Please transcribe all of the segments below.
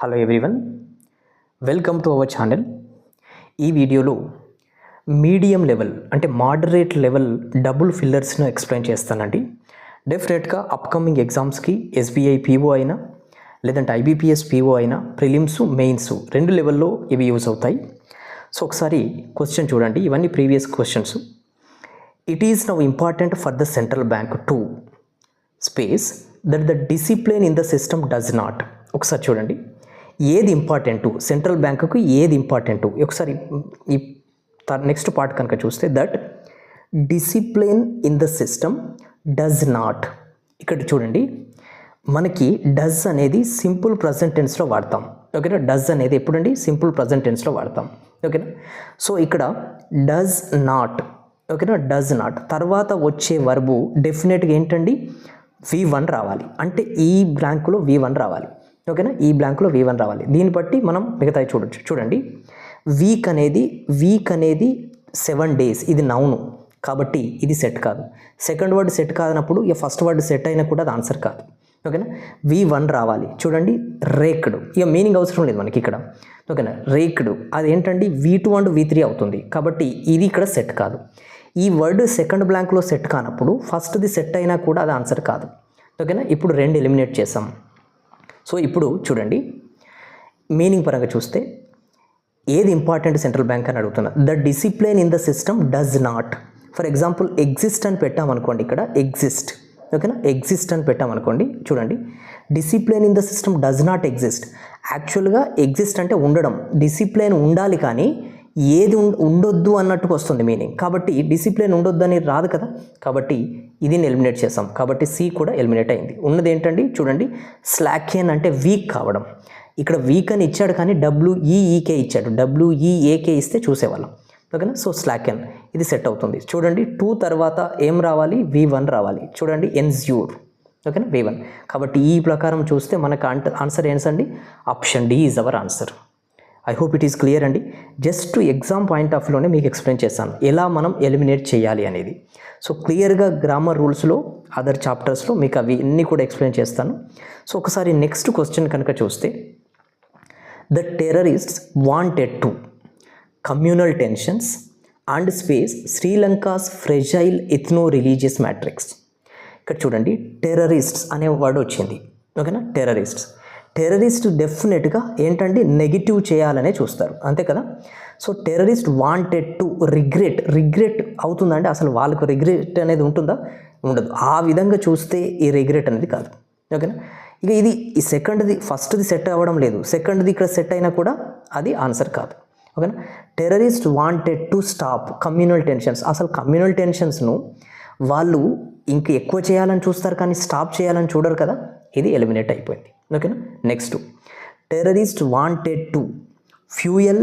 Hello everyone, welcome to our channel. ఈ వీడియోలో medium level అంటే మోడరేట్ లెవెల్ డబుల్ ఫిల్లర్స్ను ఎక్స్ప్లెయిన్ చేస్తానండి. డెఫినెట్గా అప్కమింగ్ ఎగ్జామ్స్కి ఎస్బీఐ పీఓ అయినా లేదంటే ఐబీపీఎస్ పీఓ అయినా ప్రిలిమ్స్ మెయిన్స్ రెండు లెవెల్లో ఇవి యూజ్ అవుతాయి. సో ఒకసారి క్వశ్చన్ చూడండి, ఇవన్నీ previous questions. It is now important for the central bank to space that the discipline in the system does not. ఒకసారి చూడండి, ఏది ఇంపార్టెంటు సెంట్రల్ బ్యాంకుకు, ఏది ఇంపార్టెంటు. ఒకసారి ఈ నెక్స్ట్ పార్ట్ కనుక చూస్తే that discipline in the system does not. ఇక్కడ చూడండి, మనకి డస్ అనేది సింపుల్ ప్రజెంట్ టెన్స్లో వాడతాం. ఓకేనా, డస్ అనేది ఎప్పుడండి సింపుల్ ప్రజెంట్ టెన్స్లో వాడతాం. ఓకేనా, సో ఇక్కడ డస్ నాట్. ఓకేనా, డస్ నాట్ తర్వాత వచ్చే వర్బు డెఫినెట్గా ఏంటండి V1 రావాలి. అంటే ఈ బ్లాంకులో V1 రావాలి. ఓకేనా, ఈ బ్లాంక్లో V1 రావాలి. దీన్ని బట్టి మనం మిగతా చూడొచ్చు. చూడండి, వీక్ అనేది 7 days, ఇది నౌను కాబట్టి ఇది సెట్ కాదు. సెకండ్ వర్డ్ సెట్ కాదన్నప్పుడు ఇక ఫస్ట్ వర్డ్ సెట్ అయినా కూడా అది ఆన్సర్ కాదు. ఓకేనా, V1 రావాలి. చూడండి, రేక్డ్, ఇక మీనింగ్ అవసరం లేదు మనకి ఇక్కడ. ఓకేనా, రేక్డ్ అది ఏంటండి V2 అండ్ V3 అవుతుంది కాబట్టి ఇది ఇక్కడ సెట్ కాదు. ఈ వర్డ్ సెకండ్ బ్లాంక్లో సెట్ కానప్పుడు ఫస్ట్ది సెట్ అయినా కూడా అది ఆన్సర్ కాదు. ఓకేనా, ఇప్పుడు రెండు ఎలిమినేట్ చేసాం. సో ఇప్పుడు చూడండి, మీనింగ్ పరంగా చూస్తే ఏది ఇంపార్టెంట్ సెంట్రల్ బ్యాంక్ అని అడుగుతున్నా. The discipline in the system does not. For example exist అని పెట్టామనుకోండి, ఇక్కడ ఎగ్జిస్ట్. ఓకేనా, ఎగ్జిస్ట్ అని పెట్టామనుకోండి. చూడండి, discipline in the system does not exist. యాక్చువల్గా ఎగ్జిస్ట్ అంటే ఉండడం, డిసిప్లిన్ ఉండాలి కానీ ఏది ఉండొద్దు అన్నట్టుకు వస్తుంది మీనింగ్. కాబట్టి డిసిప్లిన్ ఉండొద్దు అని రాదు కదా, కాబట్టి ఇది ఎలిమినేట్ చేసాం. కాబట్టి సి కూడా ఎలిమినేట్ అయింది. ఉన్నది ఏంటండి చూడండి, స్లాకెన్ అంటే వీక్ కావడం. ఇక్కడ వీక్ అని ఇచ్చాడు కానీ WEEK ఇచ్చాడు. WEAK ఇస్తే చూసేవాళ్ళం. ఓకేనా, సో స్లాకెన్ ఇది సెట్ అవుతుంది. చూడండి, 2 తర్వాత ఏం రావాలి, V1 రావాలి. చూడండి, ఎన్జ్యూర్. ఓకేనా, V1. కాబట్టి ఈ ప్రకారం చూస్తే మనకు ఆన్సర్ ఏంటండి, option D is our answer. I hope it is clear అండి. జస్ట్ ఎగ్జామ్ పాయింట్ ఆఫ్ వ్యూలోనే మీకు ఎక్స్ప్లెయిన్ చేస్తాను ఎలా మనం ఎలిమినేట్ చేయాలి అనేది. సో క్లియర్గా గ్రామర్ రూల్స్లో అదర్ చాప్టర్స్లో మీకు అవి అన్నీ కూడా ఎక్స్ప్లెయిన్ చేస్తాను. సో ఒకసారి నెక్స్ట్ క్వశ్చన్ కనుక చూస్తే, the terrorists wanted to communal tensions and space Sri Lanka's fragile ethno religious matrix. ఇక్కడ చూడండి, టెర్రరిస్ట్స్ అనే వర్డ్ వచ్చింది. ఓకేనా, టెర్రరిస్ట్ డెఫినెట్గా ఏంటంటే నెగిటివ్ చేయాలనే చూస్తారు, అంతే కదా. So terrorist wanted to regret అవుతుందంటే అసలు వాళ్ళకు రిగ్రెట్ అనేది ఉంటుందా, ఉండదు. ఆ విధంగా చూస్తే ఈ రిగ్రెట్ అనేది కాదు. ఓకేనా, ఇక ఇది ఈ సెకండ్ది ఫస్ట్ది సెట్ అవ్వడం లేదు, సెకండ్ది ఇక్కడ సెట్ అయినా కూడా అది ఆన్సర్ కాదు. ఓకేనా, terrorist wanted to stop communal tensions. అసలు కమ్యూనల్ టెన్షన్స్ను వాళ్ళు ఇంక ఎక్కువ చేయాలని చూస్తారు కానీ స్టాప్ చేయాలని చూడరు కదా, ఇది ఎలిమినేట్ అయిపోయింది. ఓకేనా, next terrorist wanted to fuel.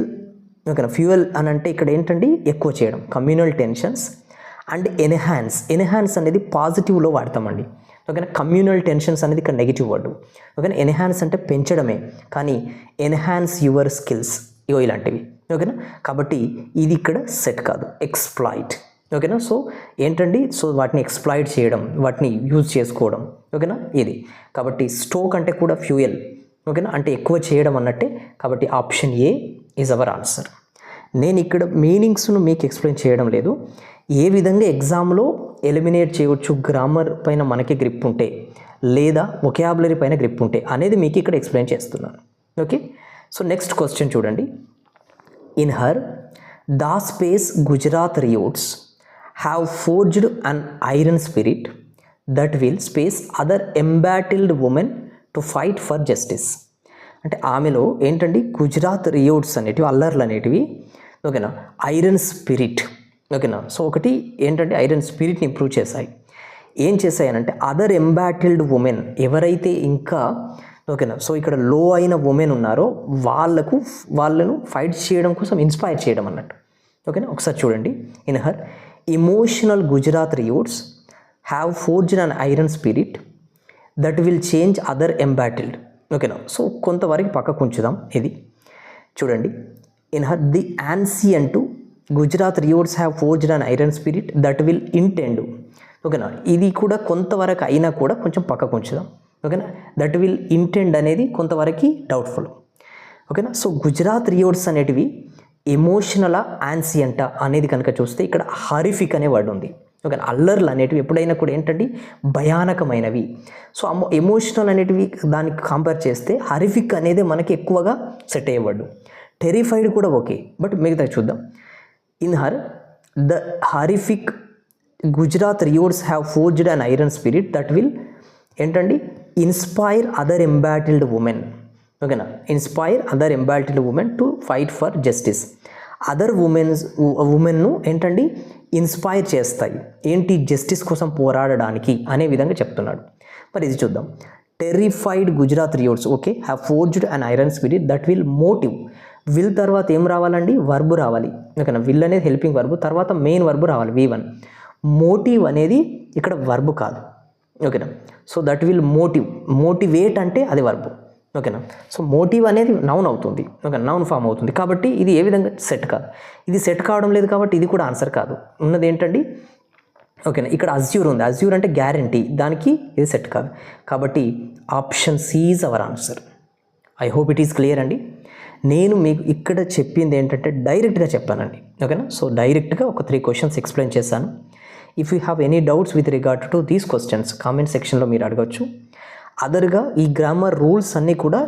ఓకేనా, ఫ్యూయల్ అని అంటే ఇక్కడ ఏంటండి ఎక్కువ చేయడం, కమ్యూనల్ టెన్షన్స్ అండ్ ఎన్హాన్స్ అనేది పాజిటివ్లో వాడతామండి. ఓకేనా, కమ్యూనల్ టెన్షన్స్ అనేది ఇక్కడ నెగిటివ్ వర్డ్. ఓకేనా, ఎన్హాన్స్ అంటే పెంచడమే కానీ ఎన్హాన్స్ యువర్ స్కిల్స్ ఇగో ఇలాంటివి. ఓకేనా, కాబట్టి ఇది ఇక్కడ సెట్ కాదు, ఎక్స్ప్లాయిట్. ఓకేనా, సో ఏంటండి, సో వాటిని ఎక్స్ప్లాయిట్ చేయడం, వాటిని యూజ్ చేసుకోవడం. ఓకేనా, ఇది కాబట్టి స్టోక్ అంటే కూడా ఫ్యూయల్. ఓకేనా, అంటే ఎక్కువ చేయడం అన్నట్టే. కాబట్టి option A is our answer. నేను ఇక్కడ మీనింగ్స్ను మీకు ఎక్స్ప్లెయిన్ చేయడం లేదు, ఏ విధంగా ఎగ్జామ్లో ఎలిమినేట్ చేయవచ్చు, గ్రామర్ పైన మనకి గ్రిప్ ఉంటే లేదా వొకాబులరీ పైన గ్రిప్ ఉంటే అనేది మీకు ఇక్కడ ఎక్స్ప్లెయిన్ చేస్తున్నాను. ఓకే, సో నెక్స్ట్ క్వశ్చన్ చూడండి. In her the space Gujarat riots have forged an iron spirit that will space other embattled women to fight for justice. అంటే ఆమెలో ఏంటండి గుజరాత్ రియోట్స్ అనేటివి, అల్లర్లు అనేటివి. ఓకేనా, ఐరన్ స్పిరిట్. ఓకేనా, సో ఒకటి ఏంటంటే ఐరన్ స్పిరిట్ని ఇంప్రూవ్ చేశాయి. ఏం చేశాయనంటే అదర్ ఎంబాటిల్డ్ ఉమెన్, ఎవరైతే ఇంకా ఓకేనా సో ఇక్కడ లో అయిన ఉమెన్ ఉన్నారో వాళ్ళను ఫైట్ చేయడం కోసం ఇన్స్పైర్ చేయడం అన్నట్టు. ఓకేనా, ఒకసారి చూడండి. In her emotional Gujarat riots have forged an iron spirit that will change other embattled. ఓకేనా, సో కొంతవరకు పక్కకు ఉంచుదాం. ఇది చూడండి, in her the ancient Gujarat riots have forged an iron spirit that will intend. ఓకేనా, ఇది కూడా కొంతవరకు అయినా కూడా కొంచెం పక్కకు ఉంచుదాం. ఓకేనా, దట్ విల్ ఇంటెండ్ అనేది కొంతవరకు డౌట్ఫుల్. ఓకేనా. సో గుజరాత్ రియోట్స్ అనేటివి ఎమోషనల్ యాన్సియంట అనేది కనుక చూస్తే ఇక్కడ హారిఫిక్ అనే వర్డ్ ఉంది. ఓకే, అల్లర్లు అనేటివి ఎప్పుడైనా కూడా ఏంటంటే భయానకమైనవి. సో ఎమోషనల్ అనేటివి దానికి కంపేర్ చేస్తే హారిఫిక్ అనేది మనకి ఎక్కువగా సెట్ అయ్యేవాడు. టెరిఫైడ్ కూడా ఓకే, బట్ మిగతా చూద్దాం. In her the horrific Gujarat riots have forged an iron spirit that will ఏంటండి ఇన్స్పైర్ అదర్ ఎంబాటిల్డ్ ఉమెన్. ఓకేనా, inspire other embattled women to fight for justice. Other ఉమెన్ను ఏంటండి ఇన్స్పైర్ చేస్తాయి, ఏంటి జస్టిస్ కోసం పోరాడడానికి అనే విధంగా చెప్తున్నాడు. మరి ఇది చూద్దాం. Terrified Gujarat riots okay have forged an iron spirit that will motive. Will తర్వాత ఏం రావాలండి, వర్బ్ రావాలి. ఓకేనా, విల్ అనేది హెల్పింగ్ వర్బ్, తర్వాత మెయిన్ వర్బ్ రావాలి V1. మోటివ్ అనేది ఇక్కడ వర్బ్ కాదు. ఓకేనా, సో దట్ విల్ మోటివేట్ అంటే అది వర్బ్. ఓకేనా, సో మోటివ్ అనేది నౌన్ అవుతుంది. ఓకే, నౌన్ ఫామ్ అవుతుంది కాబట్టి ఇది ఏ విధంగా సెట్ కాదు. ఇది సెట్ కావడం లేదు కాబట్టి ఇది కూడా ఆన్సర్ కాదు. ఉన్నది ఏంటండి, ఓకేనా, ఇక్కడ అజ్యూర్ ఉంది. అజ్యూర్ అంటే గ్యారంటీ, దానికి ఇది సెట్ కాదు కాబట్టి option C is our answer. I hope it is clear అండి. నేను మీకు ఇక్కడ చెప్పింది ఏంటంటే డైరెక్ట్గా చెప్పానండి. ఓకేనా, సో డైరెక్ట్గా ఒక 3 క్వశ్చన్స్ ఎక్స్ప్లెయిన్ చేశాను. If you have any doubts with regard to these questions comment సెక్షన్లో మీరు అడగచ్చు. అదర్గా ఈ గ్రామర్ రూల్స్ అన్నీ కూడా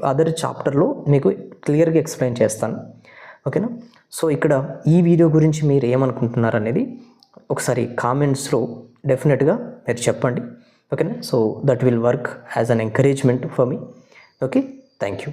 అదర్ చాప్టర్లో మీకు క్లియర్గా ఎక్స్ప్లెయిన్ చేస్తాను. ఓకేనా, సో ఇక్కడ ఈ వీడియో గురించి మీరు ఏమనుకుంటున్నారు అనేది ఒకసారి కామెంట్స్లో డెఫినెట్గా మీరు చెప్పండి. ఓకేనా, so that will work as an encouragement for me. Okay, thank you.